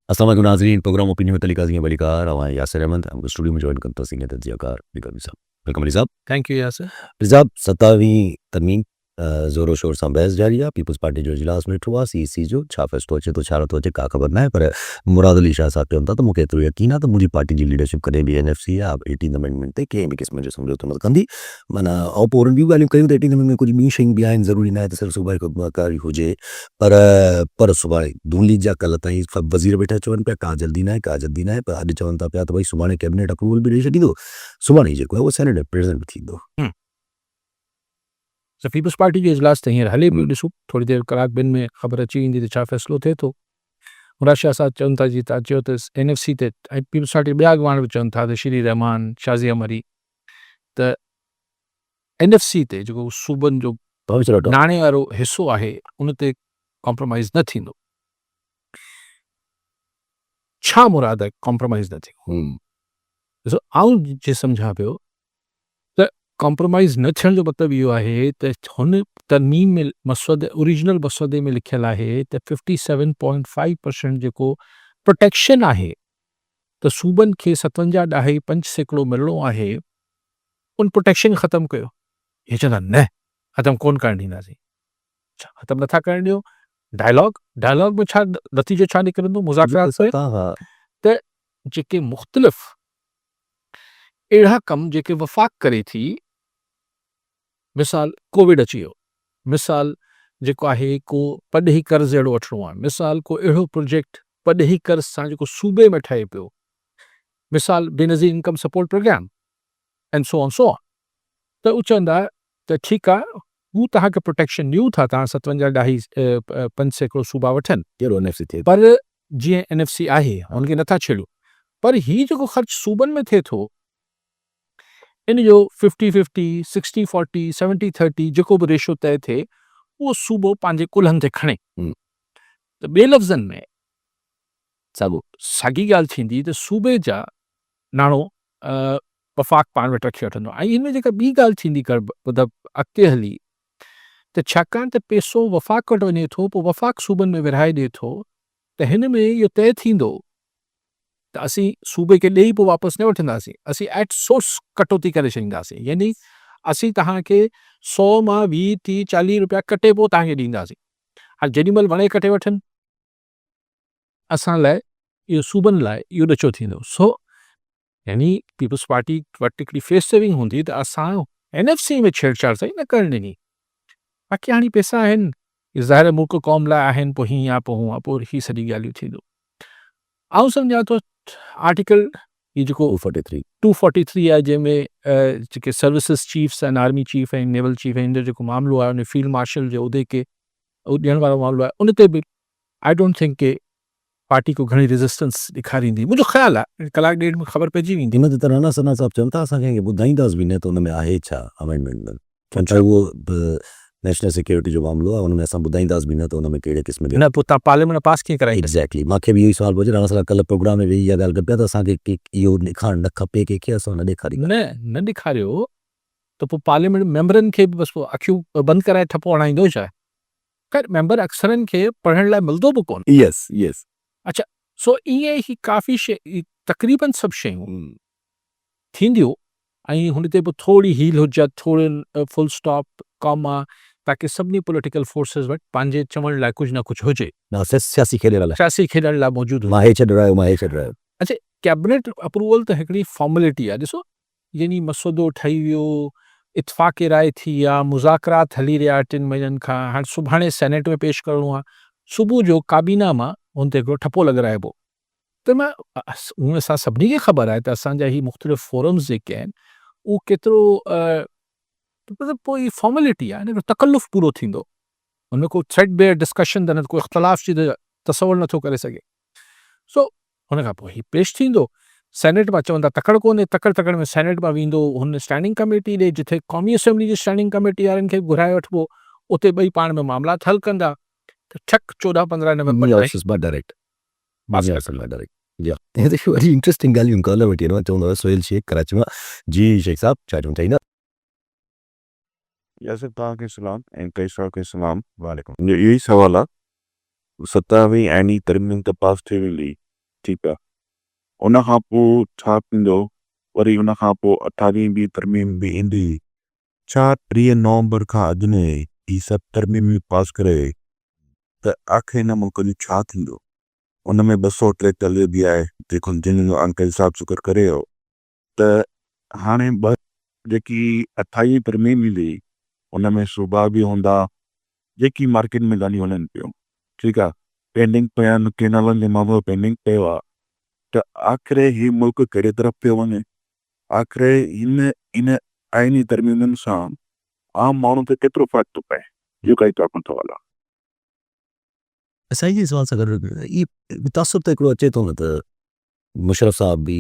अस्सलाम वालेकुम नाज़रीन, प्रोग्राम ओपिनियन में तरीका ज़ियां बलिकार हमारे यासिर अहमद हमको स्टूडियो में ज्वाइन करता सीनियर तज्ज़ियाकार अली साहब। वेलकम अली साहब। Thank you Yasir. अली साहब 27वीं तरमीम ज़ोरो शोर सां बहस जारी आहे। पीपल्स पार्टी जो इजलास में थियो आहे CEC जो छा फ़ैसिलो अचे थो छा नथो अचे का ख़बर न आहे, पर मुराद अली शाह साहब चवनि था त मूंखे एतिरो यकीन आहे त मुंहिंजी पार्टी जी लीडरशिप कॾहिं बि NFC या 18 अमेंडमेंट ते कंहिं बि क़िस्म जो समझौतो न कंदी। माना ऐं पोइ वरी ॿियूं ॻाल्हियूं कयूं त 18 अमेंडमेंट में कुझु ॿियूं शयूं बि आहिनि, ज़रूरी न आहे त सिर्फ़ु सूबाई ख़ुदमुख़्तारी हुजे, पर सुभाणे दूनली जा कल्ह ताईं सभु वज़ीर वेठा चवनि पिया का जल्दी न आहे, पर अॼु चवनि था पिया त भई सुभाणे कैबिनेट अप्रूवल बि ॾेई छॾींदो, सुभाणे जेको आहे उहो सेनेट में प्रेज़ेंट बि थींदो। त पीपल्स पार्टी जो इजलास त हींअर हले पियो, ॾिसूं थोरी देरि कलाक ॿिनि में ख़बर अची वेंदी त छा फ़ैसिलो थिए थो। मुराद शाह साहब चवनि था जीअं तव्हां चयो त NFC ते ऐं पीपल्स पार्टी ॿिया अॻवान बि चवनि था त श्री रहमान शाज़िया मरी त NFC ते जेको सूबनि जो नाणे वारो हिसो आहे उन ते कॉम्प्रोमाइज़ न थींदो। छा मुराद आहे कॉम्प्रोमाइज़ न थींदो? ॾिसो आउं जे सम्झां पियो त कॉम्प्रोमाइज़ न थियण जो मतिलबु इहो आहे त हुन तरमीम में मसौदे ओरिजिनल मसौदे में लिखियलु आहे त 57.5% जेको प्रोटेक्शन आहे त सूबनि खे 57.5% मिलणो आहे, उन प्रोटेक्शन खे ख़तमु कयो। हे चवंदा न ख़तमु कोन करणु ॾींदासीं। छा ख़तमु नथा करणु ॾियो? डायलॉग में छा नतीजो छा निकिरंदो मुज़ाकरात में? त जेके मुख़्तलिफ़ अहिड़ा कम जेके वफ़ाक़ करे थी, मिसाल कोविड अची वियो, मिसाल जेको आहे को पढ़ी कर्ज़ अहिड़ो वठिणो आहे, मिसाल को अहिड़ो प्रोजेक्ट पढ़ी कर्ज़ सां जेको सूबे में ठहे पियो, मिसाल Benazir income support programme and so on त उहे चवंदा त ठीकु आहे हू तव्हांखे प्रोटेक्शन ॾियूं था, तव्हां 57.5% सूबा वठनि, कहिड़ो NFC थिए पर जीअं NFC आहे हुनखे नथा छेड़ियो, पर हीउ जेको ख़र्च सूबनि में थिए थो इन जो 50-50, 60-40, 70-30 जेको बि रेशो तय थिए उहो सूबो पंहिंजे कुल्हनि ते खणे। त ॿिए लफ़्ज़नि में साॻी ॻाल्हि थींदी त सूबे जा नाणो वफ़ाक़ पाण वटि रखी वठंदो। ऐं हिन में जेका ॿी ॻाल्हि थींदी मतिलबु अॻिते हली त छाकाणि त पैसो वफ़ाक़ वटि वञे थो, पोइ वफ़ाक़ सूबनि में विरहाए ॾिए थो, त हिन में इहो तइ थींदो त असीं सूबे खे ॾेई पोइ वापसि न वठंदासीं, असीं एट सोर्स कटौती करे छॾींदासीं, यानी असीं तव्हांखे 100 मां 20, 30, 40 रुपया कटे पोइ तव्हांखे ॾींदासीं। हाणे जेॾीमहिल वणे कटे वठनि, असां लाइ इहो सूबनि लाइ इहो ॾचो थींदो। सो यानी पीपल्स पार्टी वटि हिकिड़ी फेस सेविंग हूंदी त असां NFC में छेड़छाड़ सां ई न करणु ॾिनी। बाक़ी हाणे पैसा आहिनि, ज़ाहिर मुल्क क़ौम लाइ आहिनि, पोइ हीअं आहे पोइ हूअं आहे, पोइ हीअ सॼी ॻाल्हियूं थींदो। आउं सम्झां थो आर्टिकल हीअ जेको 243 आहे जंहिंमें जेके सर्विसिस चीफ्स आहिनि, आर्मी चीफ ऐं नेवल चीफ आहिनि, जो जेको मामिलो आहे उन फील्ड मार्शल जो उहिदे खे ॾियण वारो मामिलो आहे, उन ते बि आई डोंट थिंक के पार्टी को घणी रेजिस्टेंस ॾेखारींदी। मुंहिंजो ख़्यालु आहे कलाक ॾेढ में ख़बर पइजी वेंदी। हिन ते राणा सना साहब चवनि था असां कंहिंखे ॿुधाईंदासीं बि न त हुन में आहे छा अमेंडमेंट में, चवनि था उहो नेशनल सिक्योरिटी जो मामिलो आहे, हुन में असां ॿुधाईंदासीं बि न त हुन में कहिड़े क़िस्म जो न पोइ तव्हां पार्लियामेंट पास कीअं कराईंदा? एग्ज़ैक्टली मूंखे बि इहो ई सुवाल पियो राणा साहब कल्ह प्रोग्राम में वेही इहा ॻाल्हि कनि पिया त असांखे इहो ॾेखारणु न खपे कंहिंखे, असां न ॾेखारींदा न ॾेखारियो त पोइ पार्लियामेंट मेंबरनि खे बि बसि पोइ अखियूं बंदि कराए ठपो हणाईंदो छा? ख़ैर मेंबर अक्सरनि खे पढ़ण लाइ मिलंदो बि कोन। यस अच्छा, सो ईअं ई काफ़ी शइ तक़रीबन सभु शयूं थींदियूं ऐं हुन ते बि थोरी हील हुजत, थोरो फुल स्टॉप कॉमा, ताकी सभिनी पॉलिटिकल फोर्सिस वटि पंहिंजे चवण लाइ कुझु न कुझु हुजे, सियासी खेॾण लाइ मौजूदु हुजे। माहे छॾायो। अच्छा, कैबिनेट अप्रूवल त हिकिड़ी फॉर्मेलिटी आहे। ॾिसो यानी मसौदो ठही वियो, इतफ़ाक़ राय थी आहे, मुज़ाकरात हली रहिया 3 महीननि खां, हाणे सुभाणे सेनेट में पेश करिणो आहे, सुबुह जो काबीना मां हुन ते हिकिड़ो ठपो लॻाराइबो। त मां हूअं असां सभिनी खे ख़बर आहे त असांजा ही मुख़्तलिफ़ फोरम्स जेके आहिनि उहो केतिरो मतिलबु पोइ फॉर्मेलिटी आहे, हिन जो तकल्लुफ़ पूरो थींदो, हुनमें को थ्रेड बेयर डिस्कशन त न, को इख़्तिलाफ़ जी त तसवुरु नथो करे सघे। सो हुन खां पोइ हीउ पेश थींदो सेनेट मां, चवंदा तकड़ि कोन्हे, तकड़ि में सेनेट मां वेंदो, हुन स्टैंडिंग कमेटी ॾे, जिथे क़ौमी असेंबली जी स्टैंडिंग कमेटी वारनि खे घुराए वठिबो, उते ॿई पाण में मामलात हल कंदा, त ठक 14-15 नवंबर डायरेक्ट वरी इंट्रेस्टिंग ॻाल्हियूं कॉलर वठी वञो, चवंदो सोहेल शेख कराची मां। जी शेख साहब छा चवणु चाहींदा? यासिर तव्हांखे सलाम ऐं कई साहब खे सलाम। वालेकुम। मुंहिंजो इहो ई सुवालु आहे, 27वीं आइनी तरमीम त पास थी वेंदी, ठीकु आहे। उन खां पोइ छा थींदो, वरी उन खां पोइ 28 ॿी तरमीम बि ईंदी। छा 30 नवंबर खां अॼु ने ही सभु तरमीमी पास करे त आख़िर हिन मुल्क जो छा थींदो? उन में 243 बि आहे जेको जिन जो अंक हिसाब शुक्र करे हो। त हाणे जेकी 28 तरमीम ईंदी उन में सूबा बि हूंदा जेकी मार्केट में ॻाल्हियूं हलनि पियूं, ठीकु आहे। पेंडिंग पिया आहिनि, केनालनि जो मामिलो पेंडिंग पियो आहे। त आख़िर हीउ मुल्क कहिड़े तरफ़ पियो वञे? आख़िर इन आइनी तरमीमुनि सां आम माण्हू ते केतिरो फ़र्क़ु थो पए, इहो काई तव्हां खां सवाल आहे। सही जे सवाल सां गॾु इहो तासुर त हिकिड़ो अचे थो न त मुशरफ साहब बि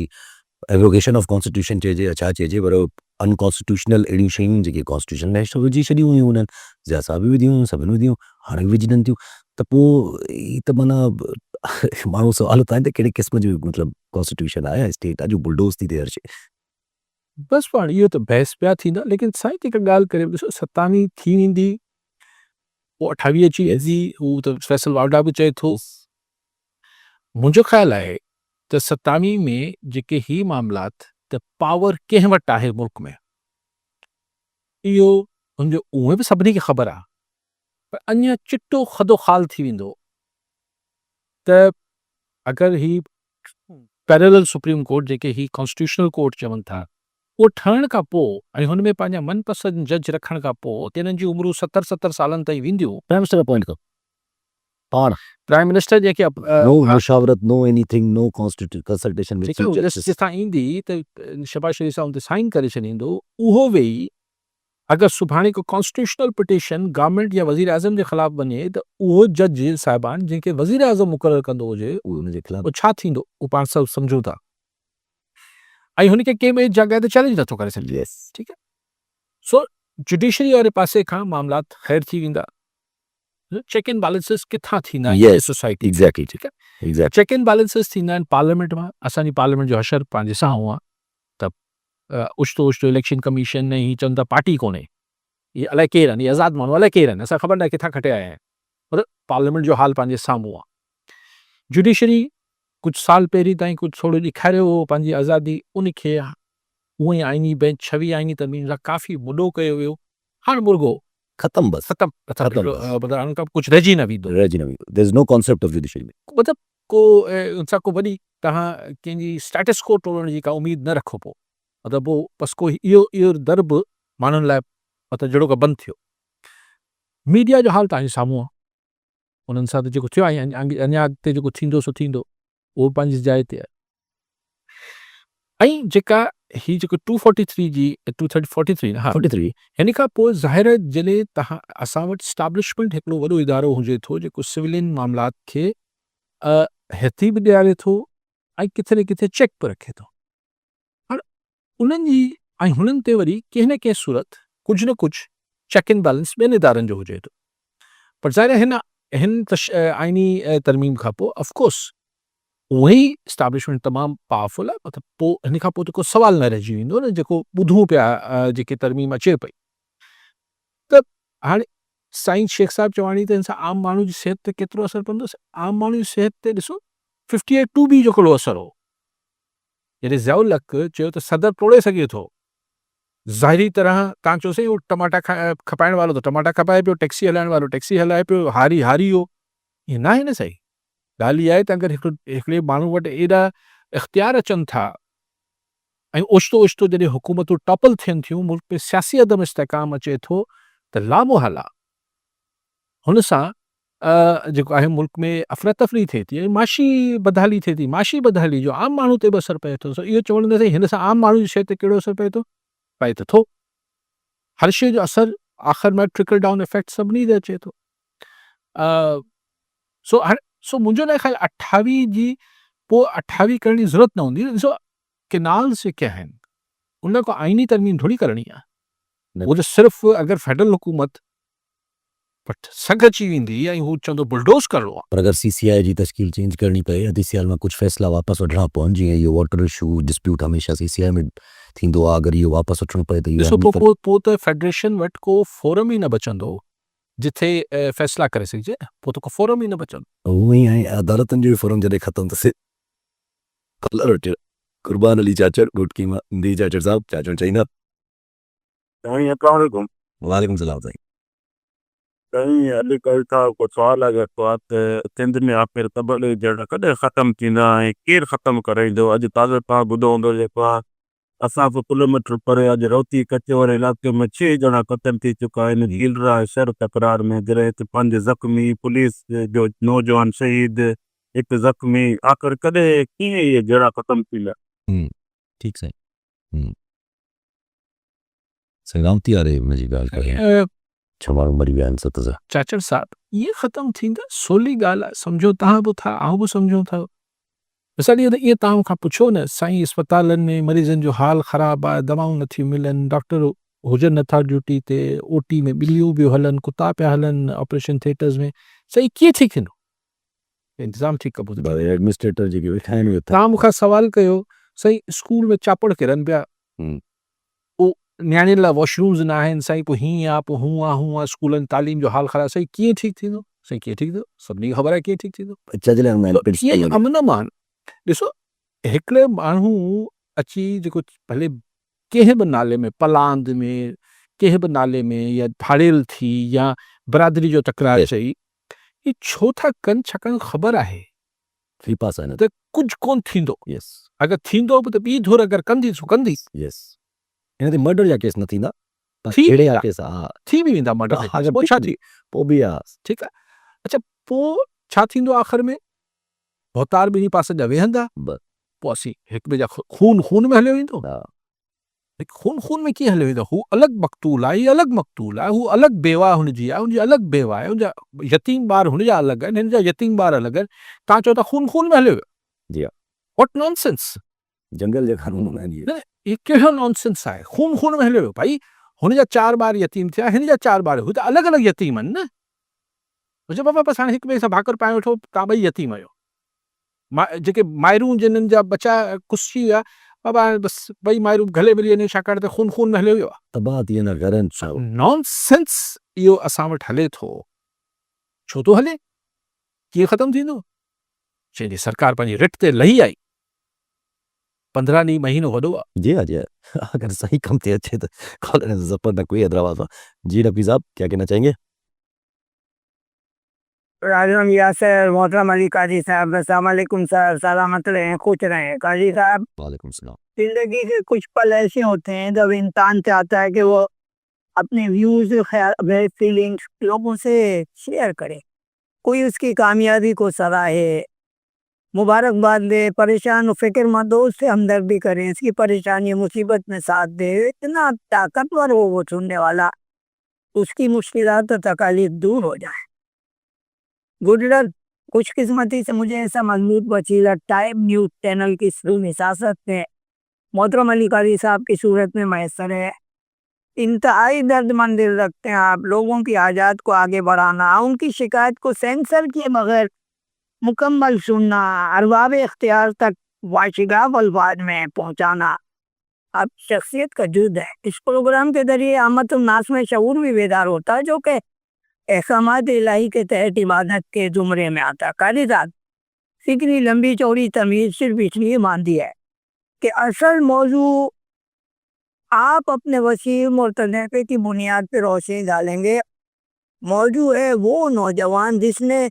एवोकेशन ऑफ कॉन्स्टिट्यूशन चइजे या छा चइजे, पर अनकॉन्स्टिट्यूशनल अहिड़ियूं शयूं जेके कॉन्स्टिट्यूशन नेशनल विझी छॾियूं हुयूं उन्हनि, ज़िया साहब बि विधियूं हुयूं, सभिनि विधियूं, हाणे बि विझनि थियूं। त पोइ ही त माना माण्हू सुवाल उठाइनि त कहिड़े क़िस्म जो मतिलबु कॉन्स्टिट्यूशन आहे, स्टेट आहे जो बुलडोज़ थी थिए हर शइ। बसि पाण इहो त बहस पिया थींदा, लेकिन साईं जेका ॻाल्हि करे ॾिसो 27 थी वेंदी, पोइ 28 अची वेंदी, हू त फैसल वावडा बि चए थो। मुंहिंजो ख़्यालु आहे त 27 में जेके ही मामलात त पावर कंहिं वटि आहे मुल्क में, इहो हुनजो उहे बि सभिनी खे ख़बर आहे, पर अञा चिटो खदो ख़ाल थी वेंदो त अगरि ही पैरेलल सुप्रीम कोर्ट जेके ही कॉन्स्टिट्यूशनल कोर्ट चवनि था, उहो ठहण खां पोइ ऐं हुन में पंहिंजा मनपसंद जज रखण खां पोइ तिन्हनि जी उमिरि 70 सालनि ताईं वेंदियूं। प्राइम मिनिस्टर अपॉइंट कयो पाण, प्राइम मिनिस्टर जेके नो मुशावरत, no anything, no consultation with chief justice. जितां ईंदी त शहबाज शरीफ सां हुन ते साइन करे छॾींदो, उहो वेही अगरि सुभाणे को कॉन्स्टिट्यूशनल पिटीशन गवर्नमेंट या वज़ीर आज़म जे ख़िलाफ़ वञे त उहो जज साहिबान जंहिंखे वज़ीर आज़म मुक़ररु कंदो हुजे, उहे हुनजे ख़िलाफ़ उहो छा थींदो, उहो पाण सभु सम्झूं था। ऐं हुनखे कंहिं बि जॻह ते चैलेंज नथो करे सघे। यस, ठीकु आहे। सो जुडिशरी वारे पासे खां मामलात ख़ैर थी वेंदा। चेक एंड बैलेंसिस किथां थींदा आहिनि यस, सोसाइटी, एग्जैक्टली, ठीकु आहे। एग्जैक्टली। चेक एंड बैलेंसिस थींदा आहिनि पार्लियामेंट मां। असांजी पार्लियामेंट जो हशर पंहिंजे साम्हूं आहे। त उछतो इलेक्शन कमीशन ऐं हीअ चवनि था पार्टी कोन्हे, ये अलाए केरु आहिनि, ये आज़ाद माण्हू अलाए केरु आहिनि, असां ख़बर न आहे किथां खटे आया आहिनि, पर पार्लियामेंट जो हाल पंहिंजे साम्हूं आहे। जुडिशरी कुझु साल पहिरीं ताईं कुझु थोरो ॾेखारियो हो पंहिंजी आज़ादी, उनखे उहे आइनी बेंच 26 आइनी तरमीम सां काफ़ी मुॾो कयो वियो। हाणे मुर्गो ख़तम बस, ख़तमु बस। मतिलबु हाणे का कुझु रहिजी न वेंदो। There is no concept of judiciary. मतिलबु को उनसां को वॾी तव्हां कंहिंजी स्टेटस को तोड़ण जी का उमेद न रखो। पोइ मतिलबु पोइ बसि को इहो दर बि माण्हुनि लाइ मतिलबु जहिड़ो का बंदि थियो। मीडिया जो हाल तव्हांजे साम्हूं आहे। उन्हनि सां त जेको थियो आहे अञा अॻिते जेको थींदो सो थींदो, उहो पंहिंजी जाइ ते आहे। ऐं जेका ही जेको 243 जी 243 हा 43 हिन खां पोइ ज़ाहिर जॾहिं असां वटि स्टैब्लिशमेंट हिकिड़ो वॾो इदारो हुजे थो जेको सिविलियन मामलात खे हथी बि ॾियारे थो ऐं किथे न किथे चेक बि रखे थो। हाणे उन्हनि जी ऐं हुननि ते वरी कंहिं न कंहिं सूरत कुझु न कुझु चेक एंड बैलेंस ॿियनि इदारनि जो हुजे थो। पर ज़ाहिर हिन आइनी तरमीम खां पोइ ऑफकोर्स उहे ई स्टैब्लिशमेंट तमामु पावरफुल आहे। मतिलबु पोइ हिन खां पोइ त को सवाल न रहिजी वेंदो न, जेको ॿुधूं पिया जेके तरमीम अचे पई। त हाणे साईं शेख साहिब चवाणी त हिन सां आम माण्हू जी सिहत ते केतिरो असरु पवंदो। आम माण्हू जी सिहत ते ॾिसो 58(2) जो हिकिड़ो असरु हो, जॾहिं ज़ियाउल हक़ चयो त सदर तोड़े सघे थो। ज़ाहिरी तरह तव्हां चयोसीं उहो टमाटा खपाइण वारो त टमाटा खपाए पियो, टैक्सी हलाइण वारो टैक्सी हलाए पियो, हारी हो। ईअं न आहे न साईं। ॻाल्हि इहा आहे त अगरि हिकिड़े माण्हू वटि एॾा इख़्तियार अचनि था ऐं ओचितो जॾहिं हुकूमतूं टॉपल थियनि थियूं, मुल्क में सियासी अदम इस्तेहकाम अचे थो, त लामोहला हुन सां जेको आहे मुल्क में अफ़रा तफ़री थिए थी ऐं माशी बदहाली थिए थी। माशी बदहाली जो आम माण्हू ते बि असरु पए थो। इहो चवण न हिन सां आम माण्हू जी सिहत ते कहिड़ो असरु पए थो, पए त थो। हर शइ जो असरु आख़िर में ट्रिकल डाउन इफेक्ट सभिनी ते अचे थो। सो मुंहिंजो न ख़्यालु 28 जी पोइ 28 करण जी ज़रूरत न हूंदी। ॾिसो केनाल्स जेके आहिनि उन को आइनी तरमीम थोरी करणी आहे। उहो त सिर्फ़ु अगरि फेडरल हुकूमत सघ अची वेंदी ऐं हू चवंदो बुलडोज़ करिणो आहे। पर अगरि CCI जी तश्कील चेंज करणी पए या DCL में कुझु फ़ैसिला वापसि वठणा पवनि, जीअं इहो वाटर इशू डिस्प्यूट हमेशह CCI में थींदो आहे, अगरि इहो वापसि वठणो पए त ॾिसो पोइ त फेडरेशन वटि को फोरम ई न बचंदो जिथे फ़ैसिला करे सघिजे। पोइ त को फोरम ई न बचंदो। उहो ई आहे, अदालतुनि जो फोरम जॾहिं ख़तमु थिए कलर कुर्बान अली चाचर गुड कीमा दी चाचर साहब चाचर चाहिए अस्सलाम वालेकुम सलाम साईं कहीं अॼुकल्ह था को सवाल अगरि तो आप सिंध में आख़िर तबल जहिड़ा कॾहिं ख़तमु थींदा ऐं केरु ख़तमु कराईंदो अॼु ताज़ो तव्हां ॿुधो हूंदो जेको आहे असां खां किलोमीटर परे अॼु रोती कचे वारे इलाइक़े में 6 ॼणा ख़तमु थी चुका आहिनि हीलरा शर तकरार में गिरे ते 5 ज़ख़्मी पुलिस जो नौजवान शहीद हिकु ज़ख़्मी आख़िर कॾहिं कीअं इहे जहिड़ा ख़तमु थींदा ठीक साईं सलामती वारे मुंहिंजी ॻाल्हि करें क्षमा मरी विया आहिनि 7 सां चाचर साहब ये ख़त्म थींदा सोली ॻाल्हि आहे सम्झो तव्हां बि था आउं बि सम्झूं था मिसाल इहो त इहे तव्हां खां पुछो न साईं अस्पतालनि में मरीज़नि जो हाल ख़राबु आहे दवाऊं नथियूं मिलनि डॉक्टर हुजनि नथा ड्यूटी ते ओटी में ॿिलियूं पियो हलनि कुता पिया हलनि ऑपरेशन थिएटर्स में सही कीअं ठीकु थींदो इंतज़ाम ठीकु कबो एडमिनिस्ट्रेटर जेके वेठा आहिनि उहे तव्हां मूंखां सवाल कयो साईं स्कूल में चापड़ किरनि पिया उहो नियाणियुनि लाइ वॉशरूम्स न आहिनि साईं पोइ हीअं आहे पोइ हूअं आहे स्कूलनि तालीम जो हाल ख़राबु साईं कीअं ठीकु थींदो साईं कीअं ठीकु थींदो सभिनी खे ख़बर आहे कीअं ठीकु थींदो बच्चा जे लाइ इहे अमन मान ॾिसो हिकिड़े माण्हू अची जेको भले कंहिं बि नाले में पलांद में कंहिं बि नाले में या थाड़ेल थी या बिरादरी जो तकरार चई ही छो था कनि छाकाणि ख़बर आहे फ्री पास आहे न त कुझु कोन थींदो यस अगरि थींदो बि त ॿी धुर अगरि कंदी सो कंदी यस इन ते मर्डर जा केस न थींदा थी छेड़े जा वेंदा। केस हा थी बि वेंदा मर्डर हा, पोइ छा थी पोइ बि आहे ठीकु आहे अच्छा पोइ छा थींदो आख़िर में भोतार ॿिन्ही पासे जा वेहंदा बस पोइ असीं हिक ॿिए जा खून में हलियो वेंदो हा खून में कीअं हलियो वेंदो हू अलॻि मक़तूल आहे हीअ अलॻि मक़तूल आहे हू अलॻि बेवा हुनजी आहे हुनजी अलॻि बेवा आहे हुनजा यतीम ॿार हुनजा अलॻि आहिनि हिन जा यतीम ॿार अलॻि आहिनि तव्हां चओ था खून में हलियो वियो जी हा वॉट नॉनसेंस जंगल जे कानून आहिनि इहे इहे कहिड़ो नॉनसेंस आहे खून में हलियो वियो भाई हुनजा 4 ॿार यतीम थिया हिन जा 4 ॿार हू त अलॻि अलॻि यतीम आहिनि न मुंहिंजो बाबा बसि हाणे हिक ॿिए सां भाकुर पाए वठो तव्हां ॿई यतीम आहियो जेके माइरूं जिन्हनि जा बचा कुसी विया बाबा बसि ॿई माइरूं गले मिली वञे छाकाणि त खून में हलियो वियो आहे तबाह थी वेंदा घर आहिनि छा नॉनसेंस इहो असां वटि हले थो छो थो हले कीअं ख़तमु थींदो जंहिंजी सरकार पंहिंजी रिट ते लही आई 15 ॾींहं महीनो वॾो आहे जी हाँ अगर सही कम थे अच्छे तो कॉलर जफर न कोई अदरवाजा जी रफी साहब क्या कहना चाहेंगे राजम यासर मोहतरम अली काजी साहब अस्सलाम वालेकुम सर सलामत रहें खुश रहें काजी साहब वालेकुम सलाम जिंदगी के कुछ पल ऐसे होते हैं जब इंसान चाहता है कि वो अपने व्यूज ख्याल फीलिंग्स लोगों से शेयर करे कोई उसकी कामयाबी को सराहे मुबारकबाद दे परेशान और फिक्रमंद हो उससे हमदर्दी करें इसकी परेशानी मुसीबत में साथ दे इतना ताकतवर हो वो सुनने वाला उसकी मुश्किलात और तकालीफ दूर हो जाए गुजरात खुशकिस्मती से मुझे ऐसा मजबूत वसीला टाइम न्यूज़ चैनल की निसासत में मोहतरम अली कारी साहब की सूरत में मैसर है इंतहाई दर्दमंद दिल रखते हैं आप लोगों की आजाद को आगे बढ़ाना उनकी शिकायत को सेंसर किए बगैर मुकम्मल सुनना अरबाब इख्तियार तक वाशिगाब अल्फाज में पहुँचाना अब शख्सियत का जुद है इस प्रोग्राम के जरिए आमद नास में शऊर भी बेदार होता है जो कि अहकामात इलाही के तहत इबादत के जुमरे में आता है कारी साहब इतनी लंबी चौड़ी तमीज़ सिर्फ इसलिए मानती है कि असल मौजू आप अपने वसीम और तजर्बे की बुनियाद पर रोशनी डालेंगे मौजू है वो नौजवान जिसने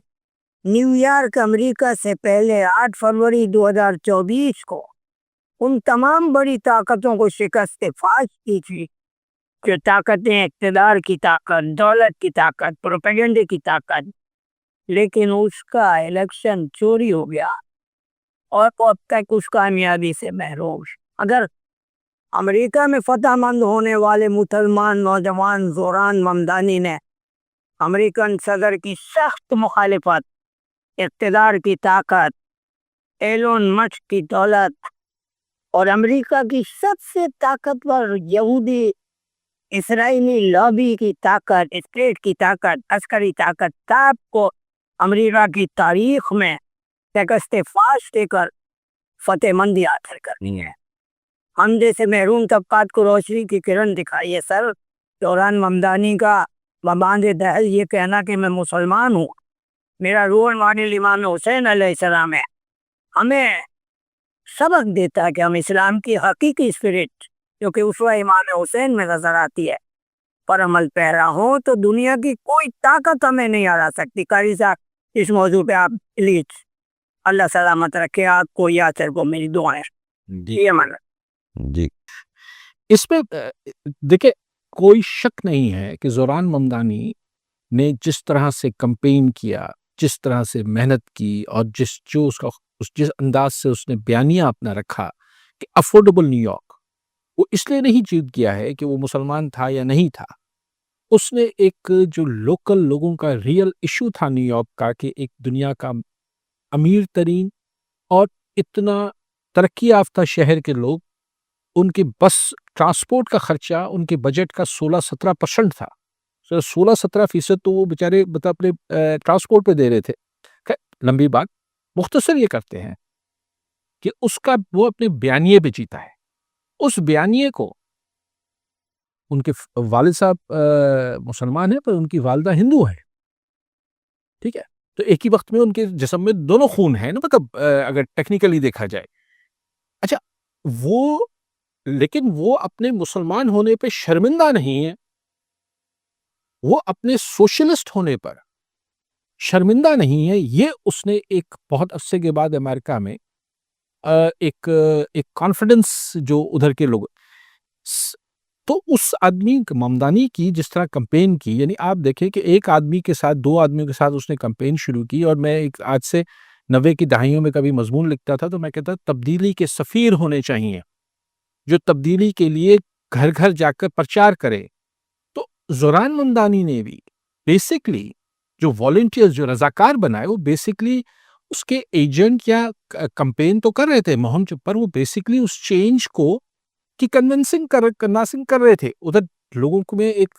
न्यूयॉर्क अमेरिका से पहले 8 फरवरी 2024 को उन तमाम बड़ी ताकतों को शिकस्त फाश की थी जो ताकतें इक़्तिदार की ताकत दौलत की ताकत प्रोपेगेंडे की ताकत लेकिन उसका इलेक्शन चोरी हो गया और वो अब तक उस कामयाबी से महरूम अगर अमेरिका में फतहमंद होने वाले मुसलमान नौजवान जोरान ममदानी ने अमेरिकन सदर की सख्त मुखालिफत इक़्तिदार की ताकत एलोन मस्क की दौलत और अमेरिका की सबसे ताकतवर यहूदी इसराइली लॉबी की ताकत स्टेट की ताकत अस्करी ताकत ताब को अमेरिका की तारीख में शिकस्त फाश देकर फतेहमंदी हासिल करनी है हम जैसे महरूम तबकात को रोशनी की किरण दिखाई है सर दौरान ममदानी का बबांद दहल ये कहना कि मैं मुसलमान हूँ मेरा रोल मॉडल इमाम हुसैन अलैहिस्सलाम है हमें सबक देता है कि हम इस्लाम की हकीकी स्पिरिट जो कि उसवा इमाम हुसैन में नजर आती है पर अमल पैरा हो तो दुनिया की कोई ताकत हमें नहीं हरा सकती। कारी साहब, इस मौजू पे आप प्लीज अल्लाह सलामत रखे आपको, यासर को मेरी दुआएं। जी ये माना जी इसमें देखिए कोई शक नहीं है कि ज़ोरान ममदानी ने जिस तरह से कैंपेन किया, जिस तरह से मेहनत की और जिस अंदाज से उसने बयानिया अपना रखा कि अफोर्डेबल न्यूयॉर्क, वो इसलिए नहीं जीत गया है कि वो मुसलमान था या नहीं था। उसने एक जो लोकल लोगों का रियल इशू था न्यूयॉर्क का कि एक दुनिया का अमीर तरीन और इतना तरक्की याफ्ता शहर के लोग, उनकी बस ट्रांसपोर्ट का खर्चा उनके बजट का 16-17% था। 16-17% तो वो बेचारे मतलब अपने ट्रांसपोर्ट पे दे रहे थे। खैर, लंबी बात, मुख्तसर ये करते हैं कि उसका वो अपने बयानिए पे जीता है। उस बयानिए को उनके वालिद साहब मुसलमान हैं पर उनकी वालिदा हिंदू है, ठीक है? तो एक ही वक्त में उनके जिस्म में दोनों खून है ना, मतलब अगर टेक्निकली देखा जाए। अच्छा, वो लेकिन वो अपने मुसलमान होने पे शर्मिंदा नहीं है, वो अपने सोशलिस्ट होने पर शर्मिंदा नहीं है। ये उसने एक बहुत अरसे के बाद अमेरिका में एक कॉन्फिडेंस जो उधर के लोग स तो उस आदमी ममदानी की जिस तरह कैंपेन की, यानी आप देखें कि एक आदमी के साथ 2 आदमियों के साथ उसने कैंपेन शुरू की। और मैं एक आज से 90 की दहाइयों में कभी मज़मून लिखता था तो मैं कहता तब्दीली के सफ़ीर होने चाहिए, जो तब्दीली के लिए घर-घर जाकर प्रचार करे। तो ज़ोरान ममदानी ने भी बेसिकली जो वॉलंटियर्स जो रज़ाकार बनाए वो बेसिकली उसके एजेंट या कैंपेन तो कर रहे थे मुहिम पर वो बेसिकली उस चेंज को की कन्विंसिंग कर रहे थे। उधर लोगों को में एक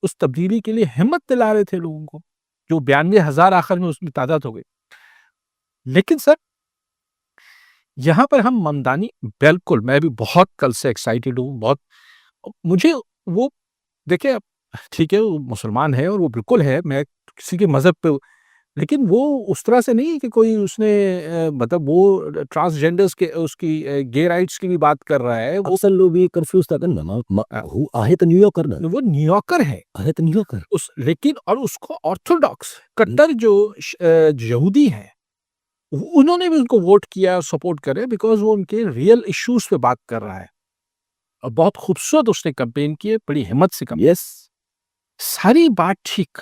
उस तब्दीली के लिए हिम्मत दिला रहे थे लोगों को, जो 92,000 आखिर में उसमें तादाद हो गई। लेकिन सर, यहाँ पर हम ममदानी बिल्कुल मैं भी बहुत कल से एक्साइटेड हूँ, बहुत मुझे वो देखिए ठीक है वो मुसलमान है और वो बिल्कुल है, मैं किसी के मज़हब पे लेकिन वो उस तरह से नहीं कि कोई उसने मतलब वो ट्रांसजेंडर्स के उसकी गे राइट्स की भी बात कर रहा है। वो अक्सर लोग ये कंफ्यूज था करना हु आहे तो न्यूयॉर्कर ना वो न्यूयॉर्कर है। आहे तो न्यूयॉर्कर उस लेकिन और उसको ऑर्थोडॉक्स कट्टर जो यहूदी हैं, उन्होंने भी उनको वोट किया, सपोर्ट करे बिकॉज़ वो उनके रियल इश्यूज़ पे बात कर रहा है। और बहुत खूबसूरत उसने कैंपेन की है, बड़ी हिम्मत से कैंपेन। यस सारी बात ठीक,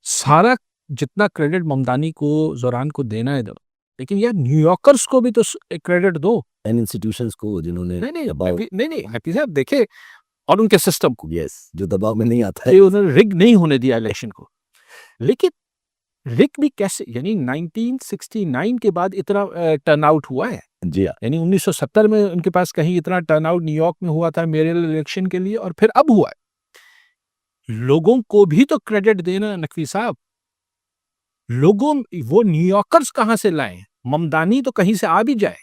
सारा जितना क्रेडिट ममदानी को ज़ोरान को देना है दो, लेकिन यार न्यूयॉर्कर्स को भी तो क्रेडिट दो। एंड इंस्टीट्यूशंस को जिन्होंने नहीं हैप्पी साहब देखे और उनके सिस्टम को यस जो दबाव में नहीं आता कि है उन्होंने रिग नहीं होने दिया इलेक्शन को। लेकिन रिग भी कैसे, यानी 1969 के बाद इतना टर्नआउट हुआ है, जी हाँ यानी 1970 में उनके पास कहीं इतना टर्नआउट न्यूयॉर्क में हुआ था मेयरल इलेक्शन के लिए और फिर अब हुआ है। लोगों को भी तो क्रेडिट देना नकवी साहब। लोगों वो न्यूयॉर्कर्स कहाँ से लाए? ममदानी तो कहीं से आ भी जाए,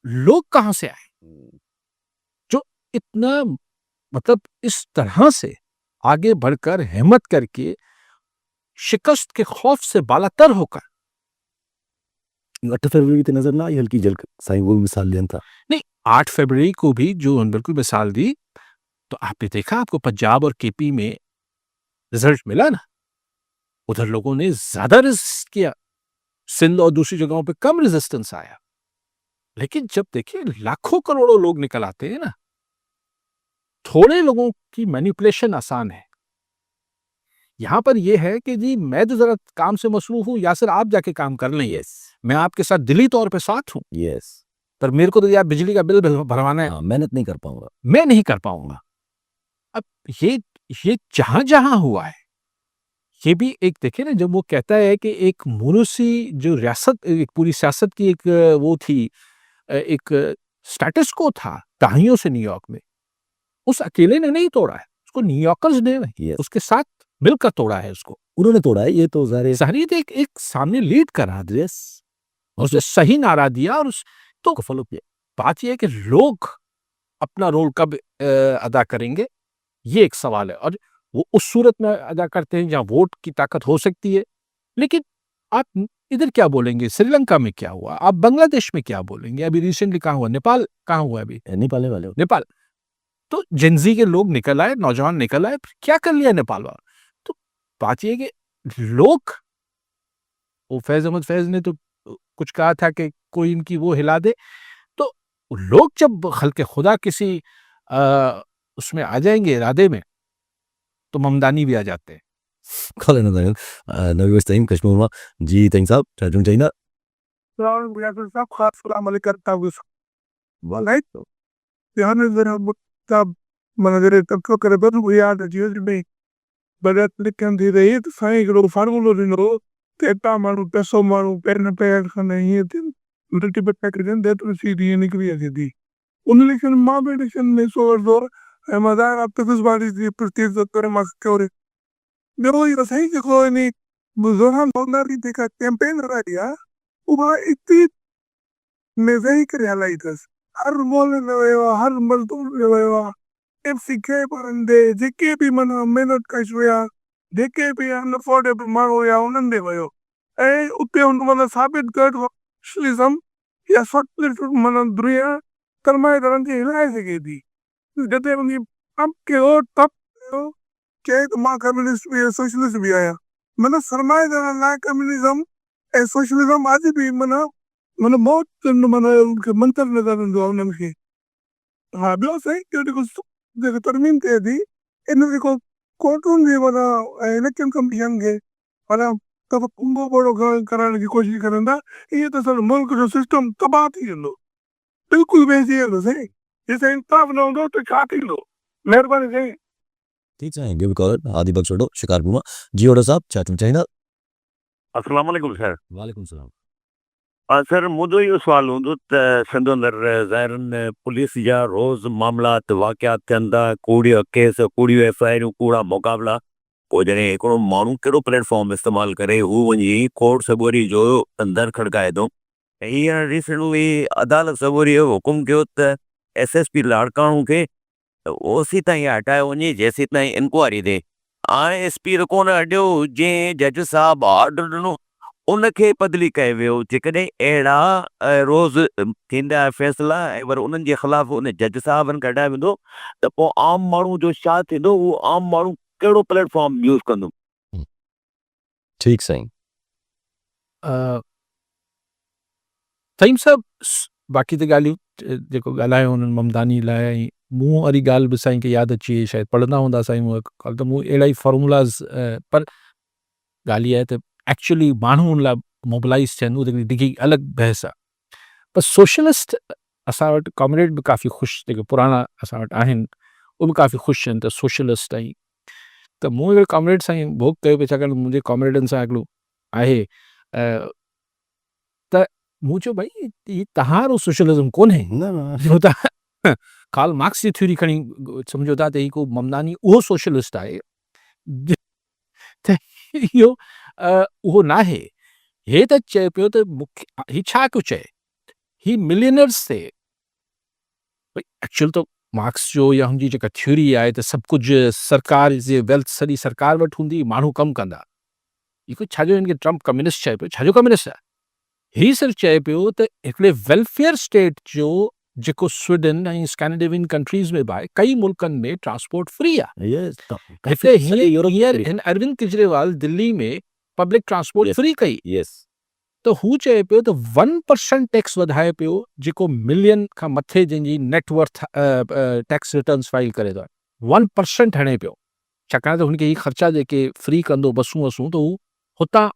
लोग कहाँ से आए जो इतना मतलब इस तरह से आगे बढ़कर हिम्मत करके शिकस्त के खौफ से बालातर होकर 8 फरवरी ते नजर ना आई हल्की झलक साईं वो मिसाल लेन था नहीं 8 फरवरी को भी जो बिल्कुल मिसाल दी, तो आपने देखा आपको पंजाब और केपी में रिजल्ट मिला ना, उधर लोगों ने ज्यादा रेजिस्ट किया, सिंध और दूसरी जगहों पे कम रेजिस्टेंस आया। लेकिन जब देखिए लाखों करोड़ों लोग निकल आते हैं ना, थोड़े लोगों की मैनिपुलेशन आसान है। यहाँ पर यह है कि जी मैं तो जरा काम से मसरूफ हूँ, यासिर आप जाके काम कर लें, यस मैं आपके साथ दिली तौर पे साथ हूँ, यस पर मेरे को तो यार बिजली का बिल भरवाना है, हाँ मेहनत नहीं कर पाऊंगा मैं नहीं कर पाऊंगा। अब ये जहां जहां हुआ है, ये भी एक देखिए ना, जब वो कहता है कि एक मुनुसी जो रियासत एक पूरी सियासत की एक वो थी, एक स्टेटस को था दहाइयों से न्यूयॉर्क में, उस अकेले ने नहीं तोड़ा है, उसको न्यूयॉर्कर्स ने यस उसके साथ मिलकर तोड़ा है उसको। उन्होंने तोड़ा है ये तो ज़ाहिर है ज़ाहिर है एक एक सामने लीड करा, यस उसने सही नारा दिया और उस तो को फॉलो किया बात यह है कि लोग अपना रोल कब अदा करेंगे, ये एक सवाल है। और वो उस सूरत में अदा करते हैं जहाँ वोट की ताकत हो सकती है। लेकिन आप इधर क्या बोलेंगे, श्रीलंका में क्या हुआ, आप बांग्लादेश में क्या बोलेंगे, अभी रिसेंटली कहाँ हुआ, नेपाल कहाँ हुआ अभी, नेपाल वाले हो। नेपाल। तो जेनजी के लोग निकल आए, नौजवान निकल आए, फिर क्या कर लिया नेपाल वाला। तो बात ये है कि लोग, वो फैज अहमद फैज ने तो कुछ कहा था कि कोई इनकी वो हिला दे, तो लोग जब खल्के खुदा किसी उसमें आ जाएंगे इरादे में, तो ममदानी भी आ जाते हैं। Kale na dayan. Nabi Westayim Kashmir ji thank sab Chajung China. Salaam alaikum sab khas salam alaikum tabus. Wallahi to. Yani zara tab manazare tabko kare badu yaad ajiyaz me. Badat likan di rahi to sai gro farmulo dino. Teta manu peso manu perna per khane ye din. Multi bet pakrin de to si di nikri di. उन लेकिन माँ बेडिशन में सोर जोर मदार आप तक उस बारी दी प्रतीक जो करे मास्क करे मेरे को ये सही कि कोई नहीं मुझे लोग की देखा कैंपेन रहा दिया वो इतनी मजे ही कर रहा इधर हर मोल में हर मजदूर में एफसीके परंदे जेके भी मना मेहनत का शुया जेके भी अनअफोर्डेबल मांगो या उन्हें वयो ए उते उन मना साबित कर सोशलिज्म या सोशलिस्ट मना दुनिया कर्माए दरंती हिलाए सके थी जते उनकी अब के और तब के मां कम्युनिस्ट भी सोशलिस्ट भी आया मना सरमाए दरन ना कम्युनिज्म ए सोशलिज्म आज भी मना मना बहुत मना उनके मंत्र नजर दो उनके हाँ बिल्कुल सही क्योंकि कुछ जगह तरमीम के दी इन्हें को कोर्टून भी मना इलेक्शन कमीशन के मना तब कुंभो बड़ो कराने की कोशिश करना ये तो सर मुल्क जो सिस्टम तबाह थी लो बिल्कुल वैसे है लो सही जैसे इंसाफ ना हो तो खाती लो मेहरबानी सही ठीक है give call आदि बख्श छोड़ो शिकारपुर जी ओडो साहब Chajung China. अस्सलाम वालेकुम सर वालेकुम सलाम. सर मुझे ये सवाल हूँ तो संदो अंदर ज़ाहिरन पुलिस या रोज़ मामलात वाक़यात के अंदर कूड़ी केस कूड़ी एफआईआर कूड़ा मुकाबला को जने हिकिड़ो माण्हू कहिड़ो प्लेटफॉर्म इस्तेमाल करे हू वञी कोर्ट सबूरी जो अंदर खड़काए थो हींअर रिसेंटली अदालत सबूरी हुकुम कयो त एसएसपी लाड़काणू खे ओसी ताईं हटायो वञे जेसी ताईं इंक्वायरी थिए एसपी त कोन हटियो जंहिं जज साहब ऑर्डर ॾिनो उनखे बदिली कयो वियो जेकॾहिं अहिड़ा रोज़ थींदा फ़ैसिला ऐं वरी उन्हनि जे ख़िलाफ़ उन जज साहबनि कढायो वेंदो त पोइ आम माण्हू जो छा थींदो उहो आम माण्हू कहिड़ो प्लेटफॉर्म यूज़ कंदो ठीक सही. सईम साहब बाक़ी त ॻाल्हियूं जेको ॻाल्हायो हुननि ममदानी लाइ ऐं मूं वारी ॻाल्हि बि साईं खे यादि अची वई शायदि पढ़ंदा हूंदा साईं मूं कल्ह त मूं अहिड़ा ई फॉर्मूलाज़ पर ॻाल्हि इहा आहे त एक्चुअली माण्हू उन लाइ मोबिलाइज़ थियनि उहा हिकिड़ी अलॻि बहस आहे पर सोशलिस्ट असां वटि कॉमरेड बि काफ़ी ख़ुशि जेके पुराणा असां वटि आहिनि उहे बि काफ़ी ख़ुशि आहिनि त सोशलिस्ट ऐं त मूं हिकिड़े कॉमरेड सां भोग कयो पियो छाकाणि मुंहिंजे कॉमरेडनि सां हिकिड़ो आहे त मूं चयो भई ही तव्हां सोशलिज्म कोन्हे ना ना जो तव्हां कार्ल मार्क्स जी थ्योरी खणी सम्झो था त ही को ममदानी उहो सोशलिस्ट आहे त इहो उहो न आहे हे त चए पियो त मूंखे ही छा पियो चए ही मिलियनर्स थे भई एक्चुअल त मार्क्स जो या हुनजी जेका थ्योरी आहे त सभु कुझु सरकार जे वेल्थ सॼी सरकार वटि हूंदी माण्हू कमु कंदा इहो छाजो हिनखे ट्रम्प कम्युनिस्ट चए पियो छाजो कम्युनिस्ट आहे ही सिर्फ़ु चए पियो त हिकिड़े वेलफेयर स्टेट जो जेको स्वीडन ऐं स्कैंडिनेवियन कंट्रीज़ में बि आहे कई मुल्कनि में ट्रांसपोर्ट फ्री आहे yes हिते हींअर हिन अरविंद केजरीवाल दिल्ली में पब्लिक ट्रांसपोर्ट Yes. फ्री कई yes त हू चए पियो त 1% टैक्स वधाए पियो जेको मिलियन खां मथे जंहिंजी नेटवर्थ टैक्स रिटर्न्स फाइल करे थो 1% हणे पियो छाकाणि त हुनखे ही ख़र्चा जेके फ्री कंदो बसूं वसूं त हू हुतां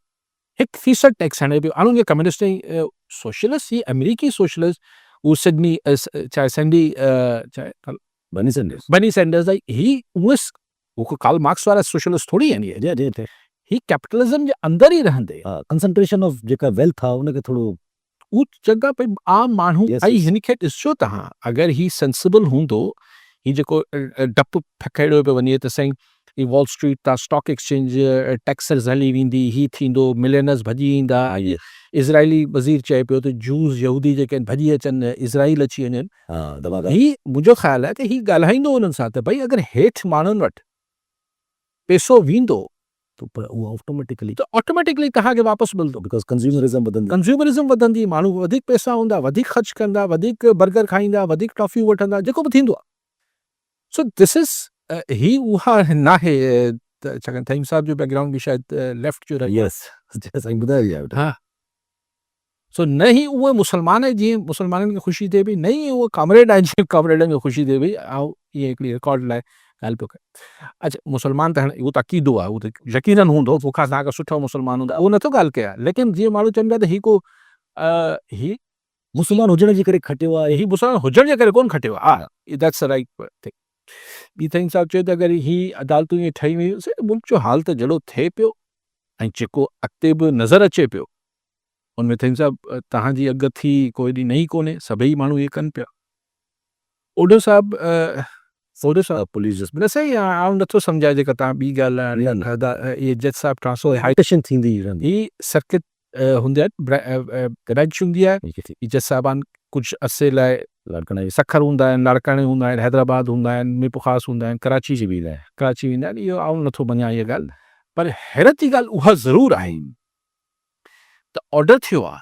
1% टैक्स हणे पियो हाणे हुनखे कम्युनिस्ट ऐं सोशलिस्ट ही अमेरिकी सोशलिस्ट हू सिडनी चाहे सैंडी चाहे बनी सैंडर्स बनी सैंडर्स आई ही उहे कार्ल मार्क्स वारा सोशलिस्ट थोड़ी आहिनि इहे जे जे ही कैपिटलिज्म जे अंदरि ई रहंदे कंसंट्रेशन ऑफ जेका वेल्थ आहे उनखे थोरो उहा जॻह भई आम माण्हू Yes, ऐं yes. हिनखे ॾिसो तव्हां अगरि ही सेंसिबल हूंदो ही जेको डपु फेकाइड़ो पियो वञे त साईं ही वॉल स्ट्रीट तां स्टॉक एक्सचेंज टैक्सेस हली वेंदी ही थींदो मिलियनर्स भॼी ईंदा इज़राइली वज़ीर चए पियो त जूस यहूदी जेके आहिनि भॼी अचनि इज़राइल अची वञनि दमाग़ ही मुंहिंजो ख़्यालु आहे त ही ॻाल्हाईंदो हुननि सां त भई अगरि हेठि माण्हुनि वटि पैसो वेंदो त पर उहो ऑटोमेटिकली त ऑटोमेटिकली तव्हांखे वापसि मिलंदो। बिकॉज़ कंज़्यूमरिज़म वधंदी। कंज़्यूमरिज़म वधंदी, माण्हू वधीक पैसा हूंदा, वधीक ख़र्च कंदा, वधीक बर्गर खाईंदा, वधीक टॉफ़ियूं वठंदा, जेको बि थींदो आहे। सो दिस इज़ ही उहा नाहे त छाकाणि थईम साहिब जो बैकग्राउंड बि शायदि लेफ्ट जो रहियो आहे। यस साईं ॿुधायो ई आहे बेटा। हा। सो न ई उहे मुस्लमान जीअं मुस्लमाननि खे ख़ुशी थिए पई, न ई उहे कामरेड आहिनि जीअं कामरेडनि खे ख़ुशी थिए पई। ऐं इहे हिकिड़ी रिकॉर्ड लाइ ॻाल्हि पियो कयां। अच्छा, मुस्लमान त हाणे उहो त अक़ीदो आहे, उहो त यकीनन हूंदो, तोखां तव्हांखां सुठो मुस्लमान हूंदा, उहो नथो ॻाल्हि कयां। लेकिन जीअं माण्हू चवनि पिया त ही को ही मुस्लमान हुजण जे करे खटियो आहे। ही मुस्लमान हुजण जे करे कोन खटियो आहे। हा, दैट्स द राइट थिंग। ॿी थईं साहिब चयो त अगरि ही अदालतूं ईअं ठही वियूं, मुल्क जो हाल त जहिड़ो थिए पियो ऐं जेको अॻिते बि नज़र अचे पियो, उनमें थईं साहिब तव्हांजी अॻथी कोई एॾी नई कोन्हे, सभई माण्हू इहे कनि पिया। ओॾो साहिब ओॾो साहिब पुलिस जस्ट न सही आहे, आउं नथो सम्झां जेका तव्हां ॿी ॻाल्हि न, न। आहे, इहे जज साहिब ट्रांसफर हाई हाइटेशन थींदी रहंदी। ही सर्किट हूंदा आहिनि, ग्रज हूंदी आहे, ही जज साहिबान कुझु अरसे लाइ लड़कण जी सखर हूंदा आहिनि, लाड़काणे हूंदा आहिनि, हैदराबाद हूंदा आहिनि, मीरपुखास हूंदा आहिनि, कराची जी बि न। कराची वेंदा आहिनि। इहो आउं नथो मञां इहा ॻाल्हि, पर हैरत जी ॻाल्हि उहा ज़रूरु आहे त ऑर्डर थियो आहे,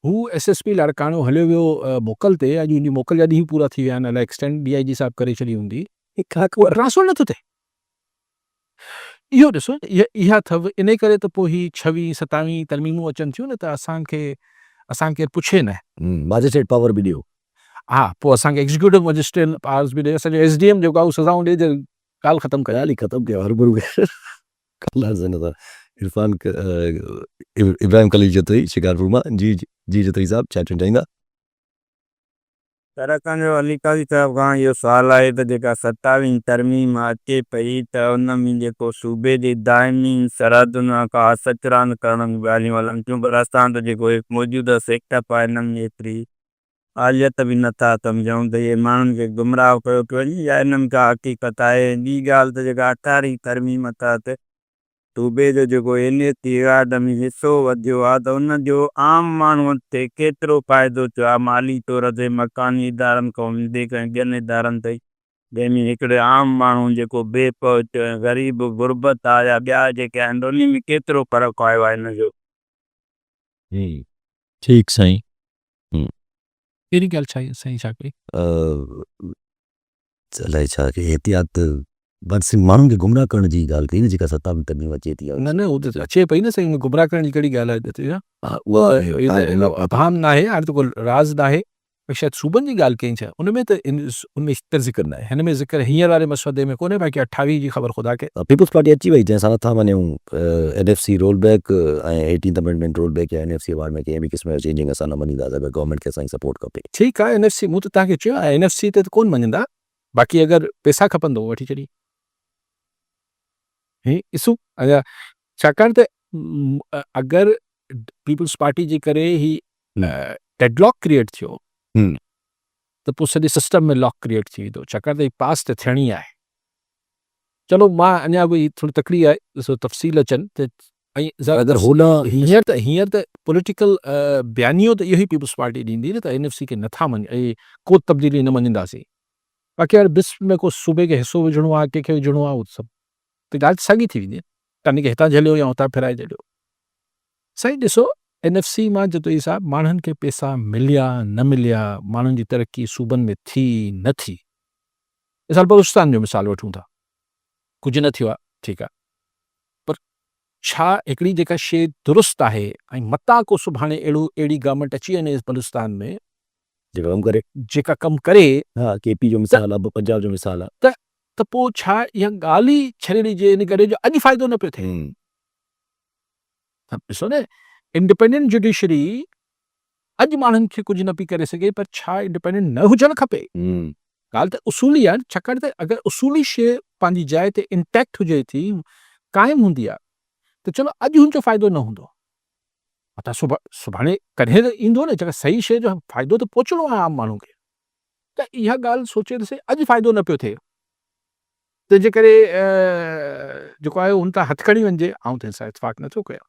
हू SSP लाड़काणो हलियो वियो मोकल ते, अॼु हुनजी मोकल जा ॾींहं पूरा थी विया आहिनि, अलाए एक्सटेंड DIG साहिब करे छॾी हूंदी, ट्रांसफर नथो थिए। इहो ॾिसो, इहा अथव, इन करे त पोइ ही 26 27 तरमीमूं अचनि थियूं न, त असांखे केरु पुछे न। मैजिस्ट्रेट पावर बि ॾियो। हा, पोइ असांखे एग्जीक्यूटिव मजिस्ट्रेट पावर्स बि ॾे, असांजो SDM जेको आहे उहो सज़ाऊं ॾे, ॻाल्हि ख़तमु करे। ॻाल्हि ई ख़तमु कयो हरू इरफान इब्राहिम खलील जतोई शिकारपुर मां। जी जी जतोई साहब छा चवणु चाहींदा? तरक़नि जो अली काज़ी साहिब खां इहो सुवालु आहे त जेका 27 तरमीम अचे पई त उन में जेको सूबे जी दाइमी सरहदुनि खां सचरान करण जूं ॻाल्हियूं हलनि थियूं, पर असां त जेको मौजूदा सेक्टअप आहे हिन में एतिरी आलियत बि नथा सम्झूं त इहे माण्हुनि खे गुमराह कयो पियो वञे या इन्हनि खां हक़ीक़त आहे। ॿी ॻाल्हि त जेका 18 तरमीम तहत सूबे जो जेको NAC रिवाड में हिसो वधियो आहे त उनजो आम माण्हूअ ते केतिरो फ़ाइदो थियो आहे, माली तौर ते मकानी इदारनि खां वधीक ॿियनि इदारनि ताईं, जंहिंमें हिकिड़े आम माण्हू जेको बेपहुच ग़रीब गुरबत आहे या ॿिया जेके आहिनि, उन में केतिरो फ़र्क़ु आयो आहे हिन जो? ठीकु साईं। कहिड़ी ॻाल्हि छा साईं छा कई? अलाए छा की एहतियात बस माण्हुनि खे गुमराह करण जी ॻाल्हि कई न, जेका 27 तरमीम अचे थी। न न, उहो त अचे पई न साईं, गुमराह करण जी कहिड़ी ॻाल्हि आहे? हा, उहा अभाम न आहे, हाणे त को राज़ न आहे, शायदि सूबनि जी ॻाल्हि कई छा, उनमें त उनमें त ज़िक्र न आहे, हिन में ज़िक्र हींअर वारे मसइले में कोन्हे, बाक़ी 28 जी ख़बर ख़ुदा खे। पीपुल्स पार्टी अची वई, जंहिंसां नथा वञूं NFC रोल बैक ऐं 18th अमेंडमेंट रोल बैक या NFC अवार्ड में कंहिं बि क़िस्म जो चेंजिंग असां न मञींदासीं, गवर्नमेंट खे असांजी सपोर्ट खपे। ठीकु आहे, NFC मूं त तव्हांखे चयो आहे, NFC ते त कोन मञंदा, बाक़ी अगरि पैसा खपंदो वठी छॾी। ही ॾिसूं, छाकाणि त अगरि पीपुल्स पार्टी जे करे ही डेडलॉक क्रिएट थियो त पोइ सॼे सिस्टम में लॉक क्रिएट थी वेंदो, छाकाणि त ही पास त थियणी आहे। चलो, मां अञा बि थोरी तकड़ी आहे, ॾिसो तफ़सील अचनि त अगरि होला हींअर त पॉलिटिकल बयानियो त इहो ई पीपुल्स पार्टी ॾींदी न त NFC खे नथा मञे, को तब्दीली न मञंदासीं, बाक़ी हाणे बिस में को सूबे खे हिसो विझणो आहे, कंहिंखे विझणो आहे, उहो सभु त ॻाल्हि साॻी थी वेंदी, तव्हांखे हितां झलियो या हुतां फिराए झलियो। साईं ॾिसो, NFC मां जतोई साहिब, माण्हुनि खे पैसा मिलिया न मिलिया, माण्हुनि जी तरक़ी सूबनि में थी न थी, मिसाल बलूचिस्तान जो मिसाल वठूं था, कुझु न थियो आहे, ठीकु आहे, पर छा हिकिड़ी जेका शइ दुरुस्त आहे ऐं मता को सुभाणे अहिड़ी गवर्नमेंट अची वञे बलूचिस्तान में जेका कमु करे, हा, KP जो मिसाल आहे, पंजाब जो मिसाल आहे, त पोइ छा इहा ॻाल्हि ई छॾे ॾिजे इन करे जो अॼु फ़ाइदो न पियो थिए? ॾिसो न, इंडिपेंडेंट जुडिशरी अॼु माण्हुनि खे कुझु न पई करे सघे, पर छा इंडिपेंडेंट न हुजणु खपे? ॻाल्हि त उसूली आहे, छाकाणि त अगरि उसूली शइ पंहिंजी जाइ ते इंटैक्ट हुजे थी, क़ाइमु हूंदी आहे, त चलो अॼु हुनजो फ़ाइदो न हूंदो, त सुभाणे कॾहिं त ईंदो न, जेका सही शइ जो फ़ाइदो त पहुचणो आहे आम माण्हू खे, त इहा ॻाल्हि सोचे ॾिसे, अॼु फ़ाइदो न पियो थिए, तंहिंजे करे जेको आहे हुन तां हथु खणी वञिजे, ऐं त सां इतफ़ाक़ नथो कयां।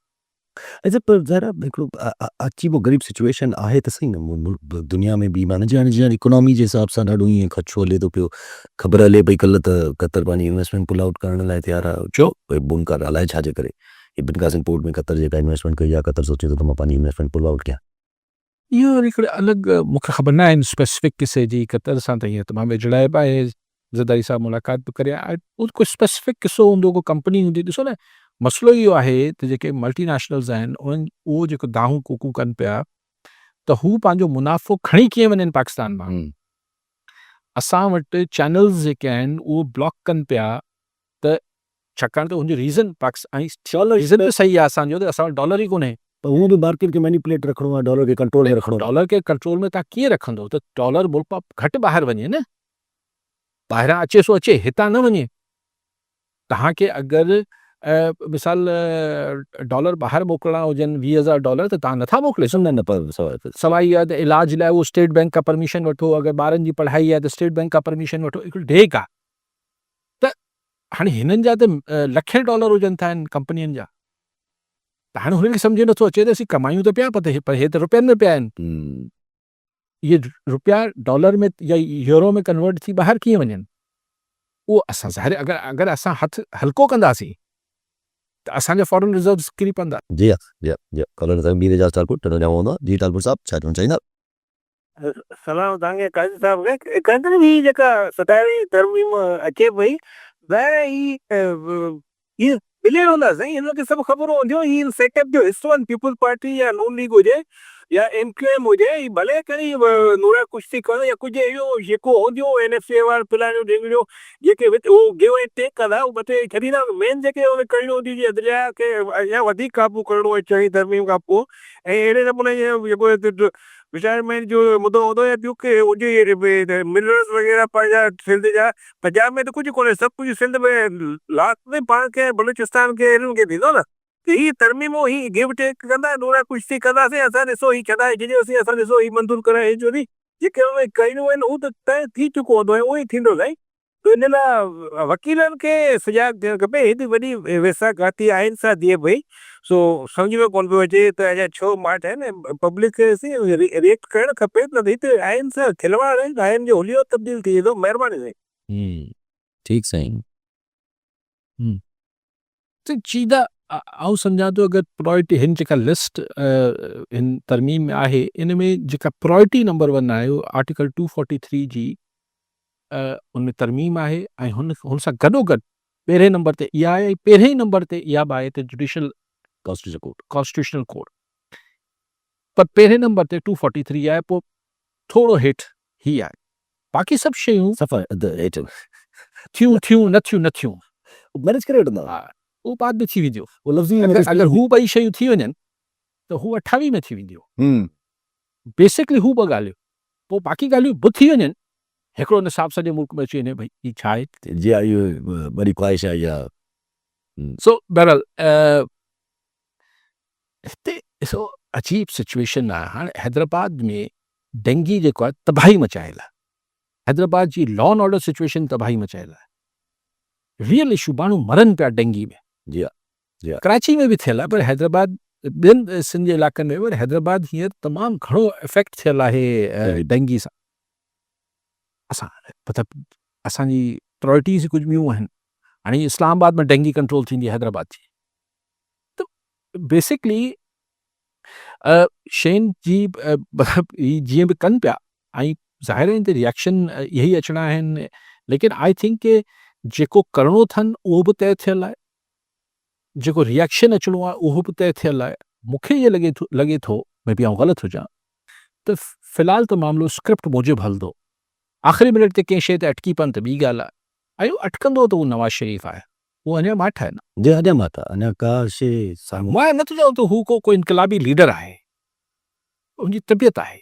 अच्छा पर ज़रा हिकिड़ो अजीबो ग़रीब सिचुएशन आहे त सही न दुनिया में बि माना जीअं इकोनॉमी जे हिसाब सां ॾाढो ईअं ख़दशो हले थो पियो। ख़बर हले पई कल्ह त कतर पंहिंजी इन्वेस्टमेंट पुल आउट करण लाइ तयारु आहे। चओ भई बुनकर अलाए छाजे करे बिन कासिम पोर्ट में कतर जेका इन्वेस्टमेंट कई आहे, कतर सोचे थो त मां पंहिंजी इन्वेस्टमेंट पुल आउट कयां। इहो हिकिड़े अलॻि मूंखे ख़बर न आहिनि स्पेसिफिक किसे जी कतर सां त हीअं तमामु विझड़ाइप आहे। ज़रदारी साहब मुलाक़ात बि करे उहो कोई स्पेसिफिक किसो हूंदो, को कंपनी हूंदी। ॾिसो न, मसइलो इहो आहे त जेके मल्टीनेशनल्स आहिनि उहो जेको दाहूं कूकू कनि पिया त हू पंहिंजो मुनाफ़ो खणी कीअं वञनि पाकिस्तान मां। असां वटि चैनल्स जेके आहिनि उहो ब्लॉक कनि पिया त छाकाणि त हुनजो रीज़न पाकिस्तान रीज़न बि सही आहे असांजो त असां वटि डॉलर ई कोन्हे। पर हूअं बि मार्केट खे मैनिपुलेट रखिणो आहे, डॉलर खे कंट्रोल में रखिणो आहे। डॉलर खे कंट्रोल में तव्हां कीअं रखंदो त डॉलर मुल्क मां घटि ॿाहिरि वञे न, ॿाहिरां अचे सो अचे, हितां न वञे। तव्हांखे अगरि मिसाल डॉलर ॿाहिरि मोकिलणा हुजनि $20,000 त तव्हां नथा मोकिले सघो। न पर सवाइ इहा त इलाज लाइ उहो स्टेट बैंक खां परमिशन वठो, अगरि ॿारनि जी पढ़ाई आहे त स्टेट बैंक खां परमिशन वठो, हिकिड़ी ढेक आहे। त हाणे हिननि जा त लखे डॉलर हुजनि था आहिनि कंपनियुनि जा, त हाणे हुननि खे सम्झि नथो अचे त असीं कमायूं त पिया पर हे त रुपयनि में पिया आहिनि। इहे रुपया डॉलर में या यूरो में कन्वर्ट थी ॿाहिरि कीअं वञनि? उहो असां ज़ाहिर अगरि असां हथु हल्को कंदासीं त असांजा फॉरेन रिज़र्व्स किरी पवंदा। जी हा कॉलर साहब मीर एजाज ठाकुर टनो जाम हूंदो आहे। जी ठाकुर साहब छा चवणु चाहींदा? सलाम तव्हांखे काज़ी साहब खे। कहंदे ही जेका 27वीं तरमीम अचे पई ॿाहिरि ही मिले हूंदा साईं, हिन खे सभु ख़बरूं हूंदियूं। ही सेटअप जो हिसो आहिनि। पीपल्स पार्टी या नून लीग हुजे या MQM हुजे, ही भले खणी नूरा कुश्ती करणु या कुझु इहो जेको हूंदियूं NFCA वारा प्लानियूं डिंगलियूं जेके उहो गिव एंड टेक कंदा, उहो मथे छॾींदा। मेन जेके उहे करणियूं हूंदियूं जीअं दरिया खे या वधीक काबू करणो आहे 4हीं तरमीम खां पोइ। ऐं अहिड़े नमूने जेको रिटायरमेंट जो मुद्दो हूंदो या ॿियो के हुजे मिनरल्स वग़ैरह पंहिंजा सिंध जा। पंजाब में त कुझु कोन्हे, सभु कुझु सिंध में लास्ट में पाण खे बलूचिस्तान खे हिननि खे ॾींदो न। त ही तरमीमूं ही गिव टेक कंदा, नूरा कुश्ती कंदासीं। असां ॾिसो ही चढ़ाए छॾियोसीं, असां ॾिसो ही मंज़ूर कराए हे चोरी जेके उहे कयूं आहिनि उहो त तइ थी चुको हूंदो ऐं उहो ई थींदो साईं। त इन लाइ वकीलनि खे सजाग थियणु खपे। हेॾी वॾी वेसाघाती आहिनि सां थिए पई, सो सम्झ में कोन पियो अचे त अञा छो माठ आहिनि। पब्लिक खे रिएक्ट करणु खपे, न त हिते आहिनि सां खिलवाड़ आहिनि, आहिनि जो होलियो तब्दील थी वेंदो। महिरबानी साईं। ठीकु साईं। त सीधा आउं सम्झां थो अगरि प्रायोरिटी हिन जेका लिस्ट हिन तरमीम में आहे, इन में जेका प्रायोरिटी नंबर 1 आहे उहो आर्टिकल 243 जी उन में तरमीम आहे ऐं हुन सां गॾोगॾु पहिरें नंबर ते इहा आहे, ऐं पहिरें ई नंबर ते इहा बि आहे त जुडिशल कॉन्स्टिट्यूशनल कोड। पर पहिरें नंबर ते 243 आहे, पोइ थोरो हेठि ही आहे। बाक़ी सभु शयूं सफ़ा हेठि थियूं न थियूं मैनेज करे वठंदा। हा, उहो बाद में थी वेंदियूं। उहो लफ़्ज़ी अगरि हू ॿई शयूं थी वञनि त हू 28 में थी वेंदियूं। बेसिकली हू ॿ ॻाल्हियूं, पोइ बाक़ी ॻाल्हियूं बि थी वञनि, हिकिड़ो निसाब सॼे मुल्क में अची वञे भई ही छा आहे। जी हा, इहो वॾी ख़्वाहिश आहे या सो बहरहाल हिते ॾिसो अजीब सिचुएशन आहे। हाणे हैदराबाद में डेंगी जेको आहे तबाही मचायल आहे। हैदराबाद जी लॉ एंड ऑर्डर सिचुएशन तबाही मचायल आहे। रियल इशू, माण्हू मरनि पिया डेंगी में। जी हा कराची में बि थियल आहे, पर हैदराबाद ॿियनि सिंध जे इलाइक़नि में, पर हैदराबाद हींअर तमामु घणो इफेक्ट थियल आहे डेंगी सां। असां मतिलबु असांजी प्रायोरिटीज़ कुझु ॿियूं आहिनि। हाणे इस्लामाबाद में डेंगी कंट्रोल थींदी आहे हैदराबाद जी। त बेसिकली शयुनि जी मतिलबु ही जीअं बि कनि पिया, ऐं ज़ाहिर आहिनि त रिएक्शन इहे ई अचणा आहिनि। लेकिन आई थिंक के जेको करिणो अथनि उहो बि तइ थियल आहे, जेको रिएक्शन अचिणो आहे उहो बि तइ थियल आहे। मूंखे इहो लॻे थो मे बि आउं ग़लति हुजां त फ़िलहाल त मामिलो स्क्रिप्ट मूजिबि हलंदो। आख़िरी मिनट ते कंहिं शइ ते अटकी पवनि त ॿी ॻाल्हि आहे। ऐं अटकंदो त उहो नवाज़ शरीफ़ आहे, उहो अञा माठि आहे न। जी अञा माता अञा का शइ साम्हूं मां नथो चवां त हू को इनकलाबी लीडर आहे, उनजी तबियत आहे,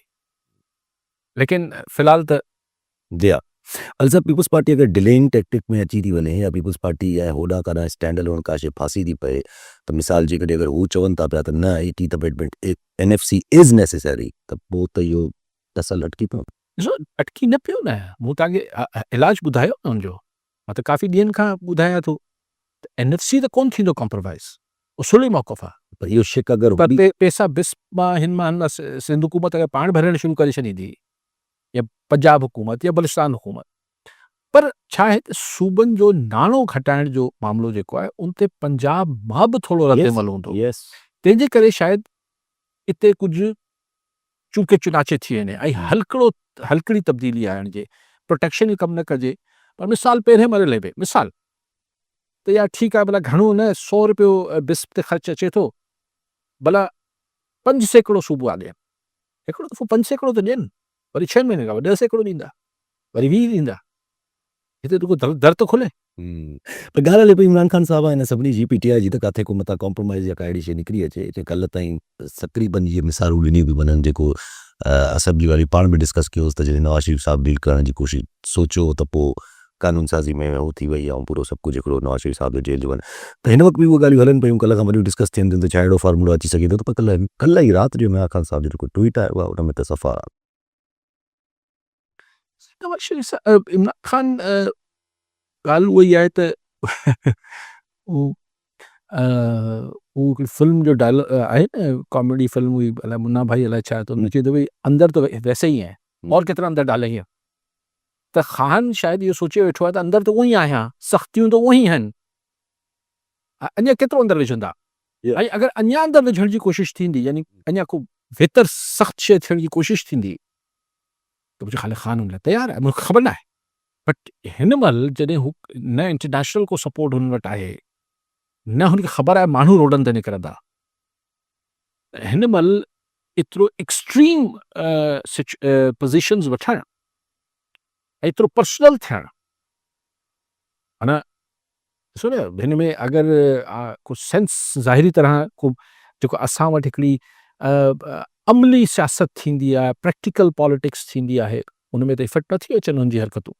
लेकिन फ़िलहाल त जी हा। अलसा पीपल्स पार्टी अगरि डिलेइंग टैक्टिक में अची थी वञे या पीपल्स पार्टी या होॾां काॾां स्टैंड अलोन का शइ फासी थी पए, त मिसाल जे कॾहिं अगरि हू चवनि था पिया त न 80th amendment NFC is necessary, त पोइ त इहो टसल अटकी पियो। ॾिसो अटकी न पियो न, मूं तव्हांखे इलाजु ॿुधायो न हुनजो। मां त काफ़ी ॾींहंनि खां ॿुधायां थो त NFC त कोन थींदो कॉम्प्रोमाइज़, उसूली मौक़िफ़ आहे। पर इहो शिक अगरि पर हुई पैसा बिस मां हिन मां सिंध हुकूमत अगरि पाण भरणु शुरू करे छॾींदी या पंजाब हुकूमत या बलुचिस्तान हुकूमत, पर छा आहे त सूबनि जो नाणो घटाइण जो मामिलो जेको आहे उन ते पंजाब मां बि थोरो रद्दमल हूंदो, यस तंहिंजे करे शायदि हिते कुझु चूके चुनाचे थी वञे ऐं हल्कड़ी तब्दीली आणण जे प्रोटेक्शन जो कमु न कजे। पर मिसाल पहिरें मरहले में मिसाल त यार ठीकु आहे, भला घणो न 100 रुपयो बिस ते ख़र्चु अचे थो, भला 5 सैकड़ो सूबो आहे ॾियनि, हिकिड़ो दफ़ो 5 सैकड़ो त ॾियनि, वरी 6 महीने खां 10 सैकड़ो ॾींदा, वरी 20 ॾींदा, हिते त को दर त खुले। पर ॻाल्हि हले पई इमरान ख़ान साहिबु हिन सभिनी जी PTI जी त किथे को मथां कॉम्प्रोमाइज़ या का अहिड़ी शइ निकिरी अचे जे कल्ह ताईं तक़रीबन इहे मिसालूं ॾिनियूं पियूं वञनि जेको असेंबली वारी पाण बि डिस्कस कयोसि त जॾहिं नवाज़ शरीफ़ साहिबु डील करण जी कोशिशि सोचियो त पोइ कानून साज़ी में उहो थी वई ऐं पूरो सभु कुझु हिकिड़ो नवाज़ शरीफ़ साहिब जो जेल जो वञे त हिन वक़्तु बि उहे ॻाल्हियूं हलनि पियूं, कल्ह खां वॾियूं डिस्कस थियनि थियूं त छा अहिड़ो फार्मूलो अची सघे थो। त पर कल्ह ई राति जो इमरान ख़ान साहिब जो जेको ट्वीट आयो आहे उन में त सफ़ा नवाज़ शरीफ़ साहिबु इमरान ख़ान ॻाल्हि उहा ई आहे त उहो हिकिड़ी फिल्म जो डायलॉग आहे न, कॉमेडी फिल्म हुई अलाए मुन्ना भाई अलाए छा, त हुन चयो त भई अंदर तो वैसे ही है और केतिरा अंदर डालेंगे, त ख़ान शायदि इहो सोचे वेठो आहे त अंदर त उहो ई आहियां, सख़्तियूं त उहो ई आहिनि, अञा केतिरो अंदरि विझंदा, ऐं अगरि अञा अंदरि विझण जी कोशिशि थींदी यानी अञा को बहितर सख़्तु शइ थियण जी कोशिशि थींदी त मुंहिंजो ख़्यालु ख़ान हुन लाइ तयारु आहे, मूंखे ख़बर न आहे। बट हिन महिल जॾहिं हू न इंटरनेशनल को सपोर्ट हुन वटि आहे, न हुनखे ख़बर आहे माण्हू रोडनि ते निकिरंदा, हिन महिल एतिरो एक्सट्रीम पोज़ीशन्स वठणु ऐं एतिरो पर्सनल थियणु, माना ॾिसो न हिन में अगरि को सेंस ज़ाहिरी तरह को जेको असां वटि हिकिड़ी अमली सियासत थींदी आहे, प्रैक्टिकल पॉलिटिक्स थींदी आहे, उन में त इफेक्ट नथी अचनि हुनजी हरकतूं।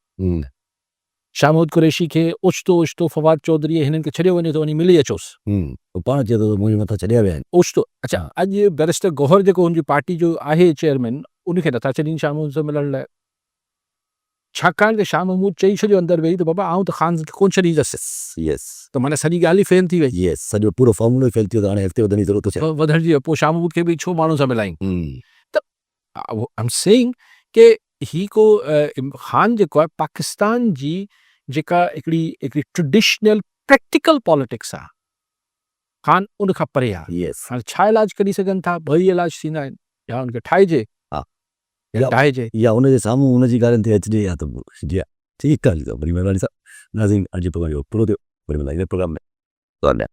शाह महमूद कुरैशी खे ओचितो फवाद चौधरीअ हिननि खे छॾियो वञे थो वञी मिली अचोसि, पाण चए थो मुंहिंजे मथां चढ़िया विया आहिनि ओचितो। अच्छा, अॼु बैरिस्टर गौहर जेको हुनजी पार्टी जो आहे चेयरमैन, उनखे नथा छॾीनि शाह महमूद सां मिलण लाइ, छाकाणि त शाह महमूद चई छॾियो अंदरि वेही त बाबा आउं त ख़ान खे कोन छॾींदसि, यस त माना सॼी ॻाल्हि ई फेल थी वई, यस सॼो पूरो फॉर्मूलो ई फेल थियो त हाणे अॻिते वधण जी ज़रूरत छा। वधण जी पोइ शाह महमूद खे बि छो माण्हू सां मिलायूं। त आई एम सेइंग के ही को ख़ान जेको आहे पाकिस्तान जी जेका हिकिड़ी ट्रेडिशनल प्रैक्टिकल पॉलिटिक्स आहे, ख़ान उन खां परे आहे। यस हाणे छा इलाज करी सघनि था, ॿई इलाज थींदा आहिनि, या हुनखे ठाहिजे या ठाहिजे, या हुनजे साम्हूं हुनजी ॻाल्हियुनि ते अचिजे या त जी ठीकु आहे, वरी महिरबानी साहब नाज़रीन अॼु प्रोग्राम पूरो थियो, वरी मिलाईंदे प्रोग्राम में।